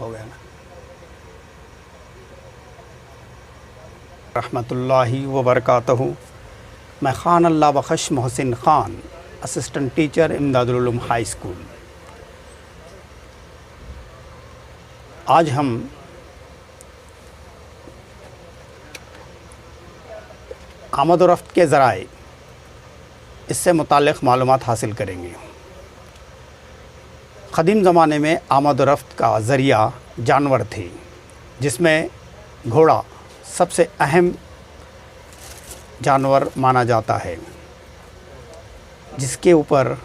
हो गया ना। रहमतुल्लाहि व बरकातहू। मैं Khan Allah Bakhsh Mohsin Khan, assistant teacher Imdadul Uloom high school. आज हम आमद व रफ्त के ज़राए इससे मुताल्लिक़ मालूमात हासिल करेंगे। क़दीम ज़माने में आमद व रफ्त का ज़रिया जानवर थे, जिसमें घोड़ा सबसे अहम जानवर माना जाता है, जिसके ऊपर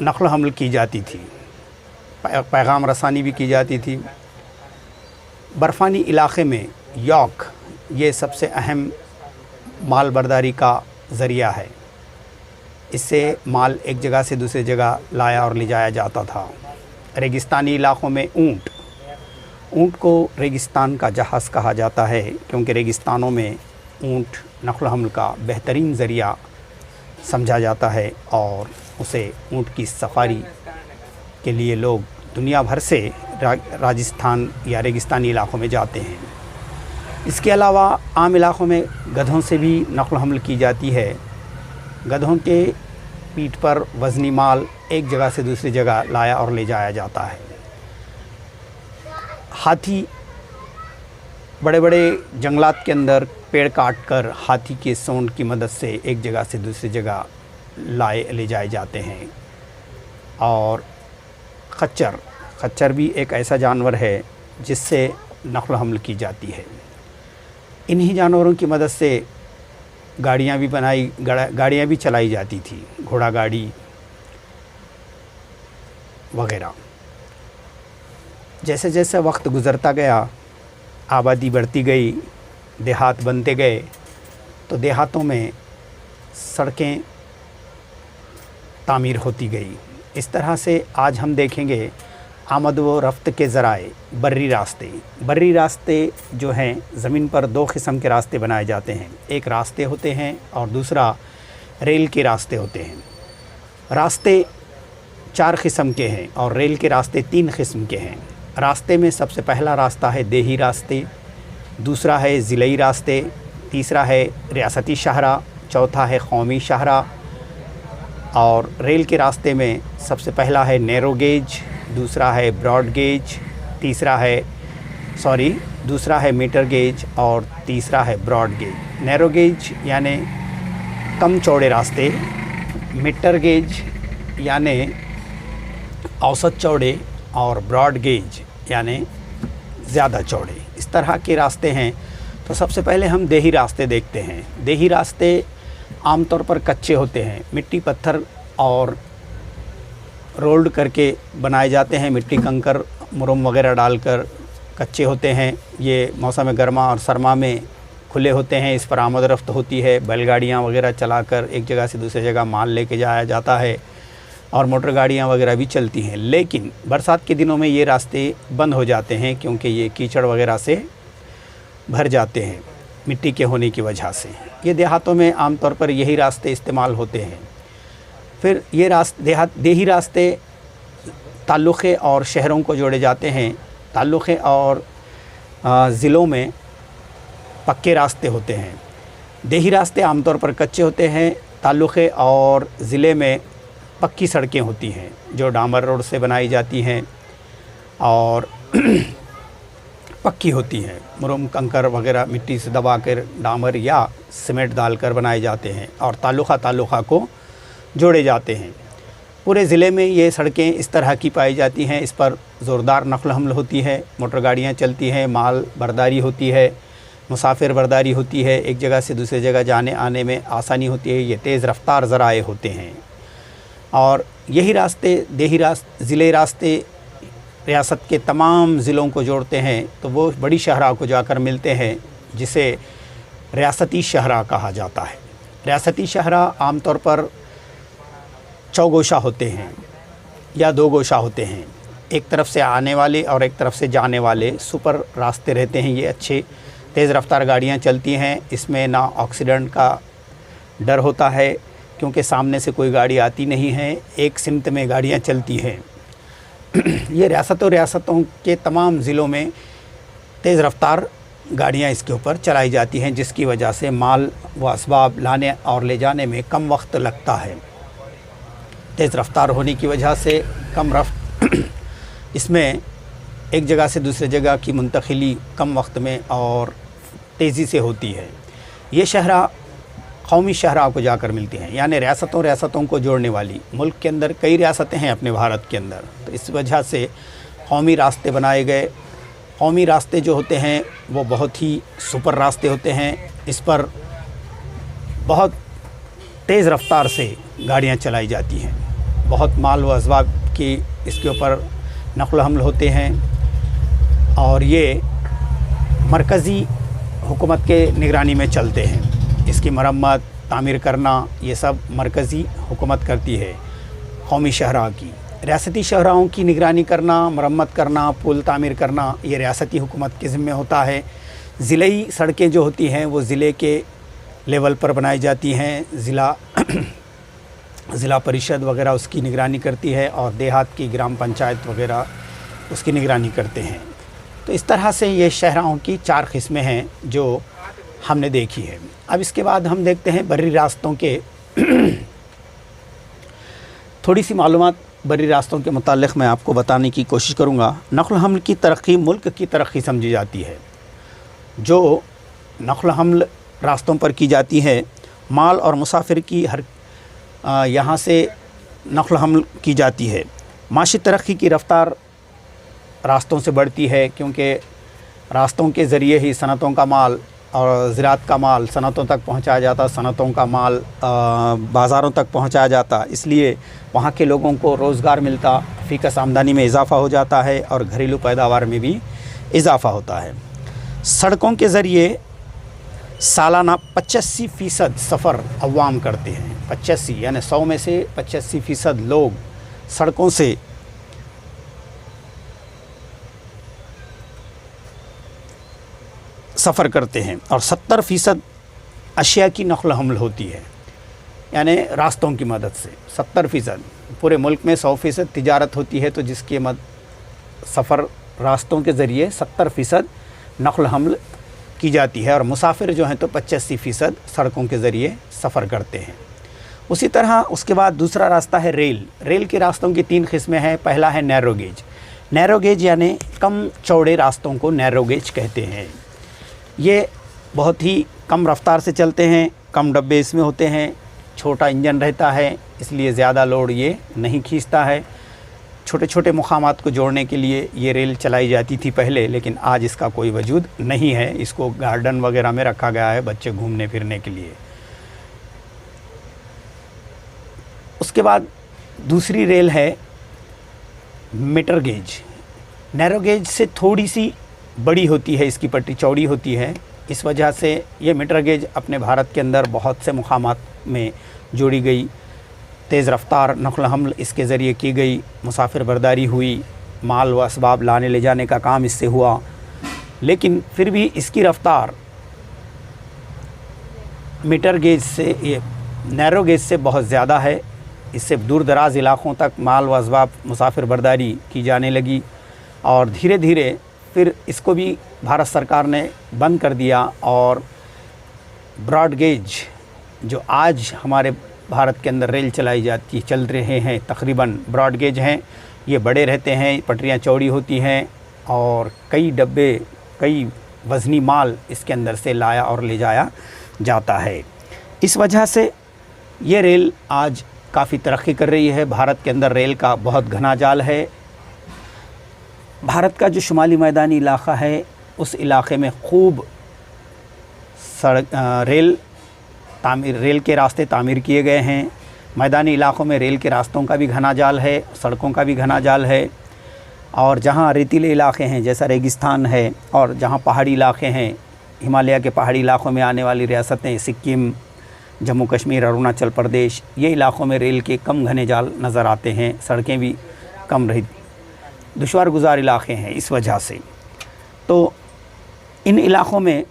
नक़ल हमल की जाती थी, पैगाम रसानी भी की जाती थी। बर्फ़ानी इलाक़े में यॉक ये सबसे अहम माल बर्दारी का ज़रिया है। इससे माल एक जगह से दूसरी जगह लाया और ले जाया जाता था। रेगिस्तानी इलाक़ों में ऊँट को रेगिस्तान का जहाज़ कहा जाता है, क्योंकि रेगिस्तानों में ऊँट नक़ल हमल का बेहतरीन ज़रिया समझा जाता है और उसे ऊँट की सफ़ारी के लिए लोग दुनिया भर से राजस्थान या रेगिस्तानी इलाक़ों में जाते हैं। इसके अलावा आम इलाक़ों में गधों से भी नक़ल हमल की जाती है। गधों के पीठ पर वज़नी माल एक जगह से दूसरी जगह लाया और ले जाया जाता है। हाथी बड़े बड़े जंगलात के अंदर पेड़ काट कर हाथी के सूंड की मदद से एक जगह से दूसरी जगह ले जाए जाते हैं। और खच्चर भी एक ऐसा जानवर है जिससे नक़ल हमल की जाती है। इन्हीं जानवरों की मदद से गाड़ियाँ भी चलाई जाती थी, घोड़ा गाड़ी वगैरह। जैसे जैसे वक्त गुज़रता गया, आबादी बढ़ती गई, देहात बनते गए, तो देहातों में सड़कें तामीर होती गई। इस तरह से आज हम देखेंगे आमद व रफ्त के ज़राए बर्री रास्ते जो हैं, ज़मीन पर दो किस्म के रास्ते बनाए जाते हैं। एक रास्ते होते हैं और दूसरा रेल के रास्ते होते हैं। रास्ते 4 किस्म के हैं और रेल के रास्ते 3 किस्म के हैं। रास्ते में सबसे पहला रास्ता है देही रास्ते, दूसरा है ज़िलई रास्ते, तीसरा है रियासती शाहरा, चौथा है कौमी शाहरा। और रेल के रास्ते में सबसे पहला है नैरो गेज, दूसरा है ब्रॉड गेज, दूसरा है मीटर गेज और तीसरा है ब्रॉड गेज। नैरो गेज यानी कम चौड़े रास्ते, मीटर गेज यानी औसत चौड़े और ब्रॉड गेज यानी ज़्यादा चौड़े। इस तरह के रास्ते हैं। तो सबसे पहले हम देही रास्ते देखते हैं। देही रास्ते आमतौर पर कच्चे होते हैं, मिट्टी पत्थर और रोल्ड करके बनाए जाते हैं। मिट्टी कंकर मुरम वगैरह डालकर कच्चे होते हैं। ये मौसम गर्मा और सरमा में खुले होते हैं। इस पर आमद रफ्त होती है। बैलगाड़ियाँ वगैरह चलाकर एक जगह से दूसरी जगह माल लेके जाया जाता है और मोटर गाड़ियाँ वगैरह भी चलती हैं। लेकिन बरसात के दिनों में ये रास्ते बंद हो जाते हैं, क्योंकि ये कीचड़ वगैरह से भर जाते हैं मिट्टी के होने की वजह से। ये देहातों में आमतौर पर यही रास्ते इस्तेमाल होते हैं। फिर ये देही रास्ते ताल्लुक़े और शहरों को जोड़े जाते हैं। ताल्लुक़े और ज़िलों में पक्के रास्ते होते हैं। देही रास्ते आमतौर पर कच्चे होते हैं। ताल्लुक़े और ज़िले में पक्की सड़कें होती हैं, जो डामर रोड से बनाई जाती हैं और पक्की होती हैं। मुरम कंकर वगैरह मिट्टी से दबाकर डामर या सीमेंट डालकर बनाए जाते हैं और ताल्लुक़ा को जोड़े जाते हैं। पूरे ज़िले में ये सड़कें इस तरह की पाई जाती हैं। इस पर ज़ोरदार नक़ल हमल होती है, मोटर गाड़ियाँ चलती हैं, माल बर्दारी होती है, मुसाफिर बर्दारी होती है, एक जगह से दूसरी जगह जाने आने में आसानी होती है। ये तेज़ रफ्तार ज़राए होते हैं। और यही रास्ते ज़िले रास्ते रियासत के तमाम ज़िलों को जोड़ते हैं, तो वो बड़ी शहरा को जाकर मिलते हैं, जिसे रियासती शहरा कहा जाता है। रियासती शहरा आमतौर पर चौगोशा होते हैं या 2 गोशा होते हैं। एक तरफ से आने वाले और एक तरफ से जाने वाले सुपर रास्ते रहते हैं। ये अच्छे तेज़ रफ्तार गाड़ियाँ चलती हैं। इसमें ना एक्सीडेंट का डर होता है, क्योंकि सामने से कोई गाड़ी आती नहीं है, एक सिमत में गाड़ियाँ चलती हैं। ये रियासतों के तमाम ज़िलों में तेज़ रफ्तार गाड़ियाँ इसके ऊपर चलाई जाती हैं, जिसकी वजह से माल व असबाब लाने और ले जाने में कम वक्त लगता है। तेज़ रफ्तार होने की वजह से इसमें एक जगह से दूसरे जगह की मुंतकिली कम वक्त में और तेज़ी से होती है। ये शहरा कौमी शहरा को जाकर मिलती हैं, यानी रियासतों को जोड़ने वाली। मुल्क के अंदर कई रियासतें हैं अपने भारत के अंदर, तो इस वजह से कौमी रास्ते बनाए गए। कौमी रास्ते जो होते हैं वो बहुत ही सुपर रास्ते होते हैं। इस पर बहुत तेज़ रफ्तार से गाड़ियाँ चलाई जाती हैं। बहुत माल व असबाब की इसके ऊपर नक़ल हमल होते हैं और ये मरकज़ी हुकूमत के निगरानी में चलते हैं। इसकी मरम्मत तामीर करना ये सब मरकज़ी हुकूमत करती है कौमी शहरा की। रियासती शहराओं की निगरानी करना, मरम्मत करना, पुल तामीर करना ये रियासती हुकूमत के ज़िम्मे होता है। ज़िले सड़कें जो होती हैं वो ज़िले के लेवल पर बनाई जाती हैं। ज़िला परिषद वगैरह उसकी निगरानी करती है और देहात की ग्राम पंचायत वगैरह उसकी निगरानी करते हैं। तो इस तरह से ये शहराओं की 4 किस्में हैं जो हमने देखी है। अब इसके बाद हम देखते हैं बर्री रास्तों के थोड़ी सी मालूमात बर्री रास्तों के मुताल्लिक़ मैं आपको बताने की कोशिश करूँगा। नक़ल हमल की तरक्की मुल्क की तरक्की समझी जाती है। जो नक़ल हमल रास्तों पर की जाती है, माल और मुसाफिर की यहाँ से नक़ल हमल की जाती है। माशी तरक्की की रफ़्तार रास्तों से बढ़ती है, क्योंकि रास्तों के ज़रिए ही सनतों का माल और ज़राअत का माल सनतों तक पहुंचाया जाता, सनतों का माल बाज़ारों तक पहुंचाया जाता। इसलिए वहाँ के लोगों को रोज़गार मिलता, फ़ीकस आमदनी में इजाफ़ा हो जाता है और घरेलू पैदावार में भी इजाफ़ा होता है। सड़कों के ज़रिए सालाना 85% सफ़र अवाम करते हैं। 85 यानी 100 में से 85% लोग सड़कों से सफ़र करते हैं और 70% अशिया की नक़ल हमल होती है, यानी रास्तों की मदद से। 70% पूरे मुल्क में 100% तिजारत होती है, तो जिसकी सफ़र रास्तों के ज़रिए 70% नक़ल हमल की जाती है और मुसाफिर जो हैं तो 85% सड़कों के ज़रिए सफ़र करते हैं। उसी तरह उसके बाद दूसरा रास्ता है रेल। रेल के रास्तों की 3 किस्में हैं। पहला है नैरो गेज। नैरो गेज यानी कम चौड़े रास्तों को नैरो गेज कहते हैं। ये बहुत ही कम रफ़्तार से चलते हैं, कम डब्बे इसमें होते हैं, छोटा इंजन रहता है, इसलिए ज़्यादा लोड ये नहीं खींचता है। छोटे छोटे मुकामात को जोड़ने के लिए ये रेल चलाई जाती थी पहले, लेकिन आज इसका कोई वजूद नहीं है। इसको गार्डन वगैरह में रखा गया है बच्चे घूमने फिरने के लिए। उसके बाद दूसरी रेल है मीटर गेज। नैरो गेज से थोड़ी सी बड़ी होती है, इसकी पट्टी चौड़ी होती है। इस वजह से ये मीटर गेज अपने भारत के अंदर बहुत से मुकामात में जोड़ी गई। तेज़ रफ़्तार नक़ल हमल इसके ज़रिए की गई, मुसाफिर बरदारी हुई, माल व असबाब लाने ले जाने का काम इससे हुआ। लेकिन फिर भी इसकी रफ़्तार मीटर गेज से, ये नैरो गेज से बहुत ज़्यादा है। इससे दूर दराज इलाक़ों तक माल व असबाब मुसाफिर बरदारी की जाने लगी और धीरे धीरे फिर इसको भी भारत सरकार ने बंद कर दिया। और ब्रॉड गेज जो आज हमारे भारत के अंदर रेल चल रहे हैं, तकरीबन ब्रॉड गेज हैं। ये बड़े रहते हैं, पटरियाँ चौड़ी होती हैं और कई डब्बे, कई वज़नी माल इसके अंदर से लाया और ले जाया जाता है। इस वजह से ये रेल आज काफ़ी तरक्की कर रही है। भारत के अंदर रेल का बहुत घना जाल है। भारत का जो शुमाली मैदानी इलाक़ा है, उस इलाक़े में खूब रेल के रास्ते तामीर किए गए हैं। मैदानी इलाक़ों में रेल के रास्तों का भी घना जाल है, सड़कों का भी घना जाल है। और जहाँ रेतीले इलाक़े हैं, जैसा रेगिस्तान है, और जहाँ पहाड़ी इलाक़े हैं, हिमालय के पहाड़ी इलाक़ों में आने वाली रियासतें सिक्किम, जम्मू कश्मीर, अरुणाचल प्रदेश, ये इलाक़ों में रेल के कम घने जाल नज़र आते हैं। सड़कें भी कम रही, दुश्वार गुजार इलाक़े हैं। इस वजह से तो इन इलाक़ों में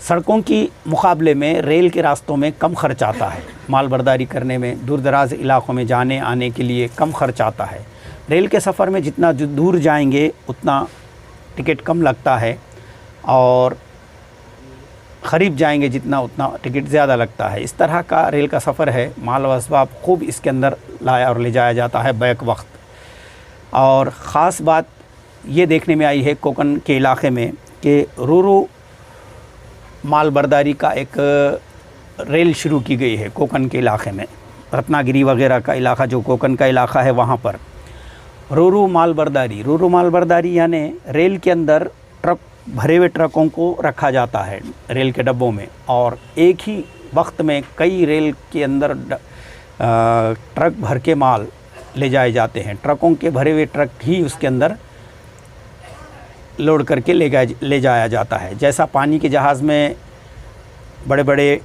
सड़कों की मुकाबले में रेल के रास्तों में कम खर्च आता है। माल बर्दारी करने में, दूर दराज इलाक़ों में जाने आने के लिए कम खर्च आता है। रेल के सफ़र में जितना जो दूर जाएंगे उतना टिकट कम लगता है, और करीब जाएंगे जितना उतना टिकट ज़्यादा लगता है। इस तरह का रेल का सफ़र है। माल व असबाब खूब इसके अंदर लाया और ले जाया जाता है बैक वक्त। और ख़ास बात ये देखने में आई है कोकन के इलाके में कि रोरो माल बर्दारी का एक रेल शुरू की गई है कोकन के इलाके में। रत्नागिरी वगैरह का इलाका जो कोकन का इलाका है वहाँ पर रोरो माल बर्दारी यानी रेल के अंदर ट्रक भरे हुए ट्रकों को रखा जाता है रेल के डब्बों में, और एक ही वक्त में कई रेल के अंदर ट्रक भर के माल ले जाए जाते हैं। ट्रकों के भरे हुए ट्रक ही उसके अंदर लोड करके ले जाया जाता है। जैसा पानी के जहाज़ में बड़े बड़े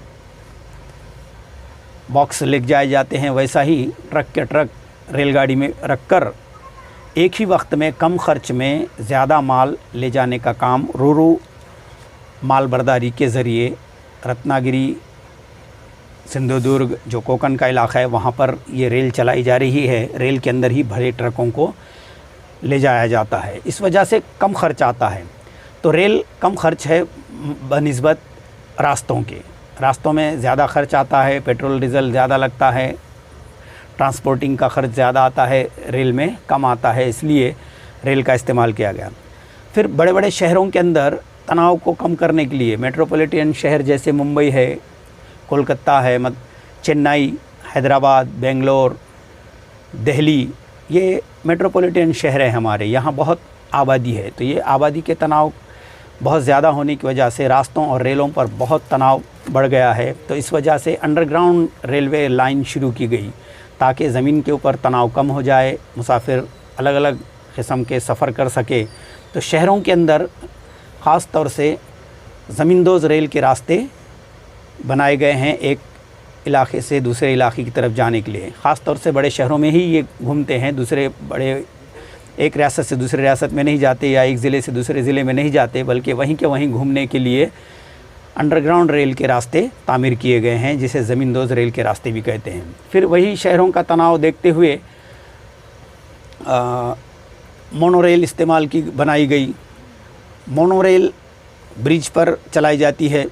बॉक्स ले जाए जाते हैं, वैसा ही ट्रक के ट्रक रेलगाड़ी में रखकर एक ही वक्त में कम खर्च में ज़्यादा माल ले जाने का काम रोरो माल बर्दारी के ज़रिए रत्नागिरी, सिंधुदुर्ग जो कोकन का इलाका है वहाँ पर ये रेल चलाई जा रही है। रेल के अंदर ही भरे ट्रकों को ले जाया जाता है, इस वजह से कम खर्च आता है। तो रेल कम खर्च है बनिस्बत रास्तों के। रास्तों में ज़्यादा खर्च आता है, पेट्रोल डीज़ल ज़्यादा लगता है, ट्रांसपोर्टिंग का खर्च ज़्यादा आता है, रेल में कम आता है, इसलिए रेल का इस्तेमाल किया गया। फिर बड़े बड़े शहरों के अंदर तनाव को कम करने के लिए मेट्रोपॉलिटन शहर जैसे मुंबई है, कोलकाता है, चेन्नई, हैदराबाद, बेंगलोर, दिल्ली, ये मेट्रोपॉलिटन शहर है हमारे, यहाँ बहुत आबादी है। तो ये आबादी के तनाव बहुत ज़्यादा होने की वजह से रास्तों और रेलों पर बहुत तनाव बढ़ गया है। तो इस वजह से अंडरग्राउंड रेलवे लाइन शुरू की गई ताकि ज़मीन के ऊपर तनाव कम हो जाए, मुसाफिर अलग अलग किस्म के सफ़र कर सके। तो शहरों के अंदर ख़ास तौर से ज़मींदोज़ रेल के रास्ते बनाए गए हैं एक इलाके से दूसरे इलाके की तरफ जाने के लिए। ख़ास तौर से बड़े शहरों में ही ये घूमते हैं, दूसरे बड़े एक रियासत से दूसरे रियासत में नहीं जाते या एक ज़िले से दूसरे ज़िले में नहीं जाते, बल्कि वहीं के वहीं घूमने के लिए अंडरग्राउंड रेल के रास्ते तामीर किए गए हैं, जिसे ज़मींदोज़ रेल के रास्ते भी कहते हैं। फिर वही शहरों का तनाव देखते हुए मोनोरेल इस्तेमाल की बनाई गई। मोनोरेल ब्रिज पर चलाई जाती है,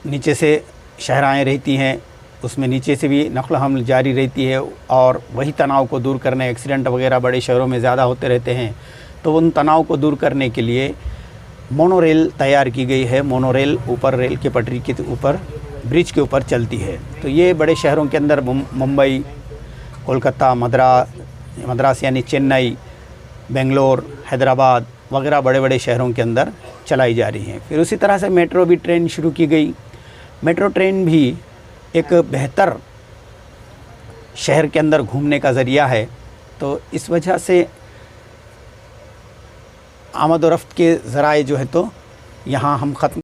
नीचे से शहराएँ रहती हैं, उसमें नीचे से भी नक़ल हमल जारी रहती है, और वही तनाव को दूर करने, एक्सीडेंट वगैरह बड़े शहरों में ज़्यादा होते रहते हैं, तो उन तनाव को दूर करने के लिए मोनोरेल तैयार की गई है। मोनोरेल ऊपर रेल के पटरी के ऊपर ब्रिज के ऊपर चलती है। तो ये बड़े शहरों के अंदर मुंबई, कोलकाता, मद्रास यानी चेन्नई, बेंगलोर, हैदराबाद वगैरह बड़े बड़े शहरों के अंदर चलाई जा रही हैं। फिर उसी तरह से मेट्रो भी ट्रेन शुरू की गई। मेट्रो ट्रेन भी एक बेहतर शहर के अंदर घूमने का ज़रिया है। तो इस वजह से आमद व रफ्त के ज़राए जो है तो यहाँ हम ख़त्म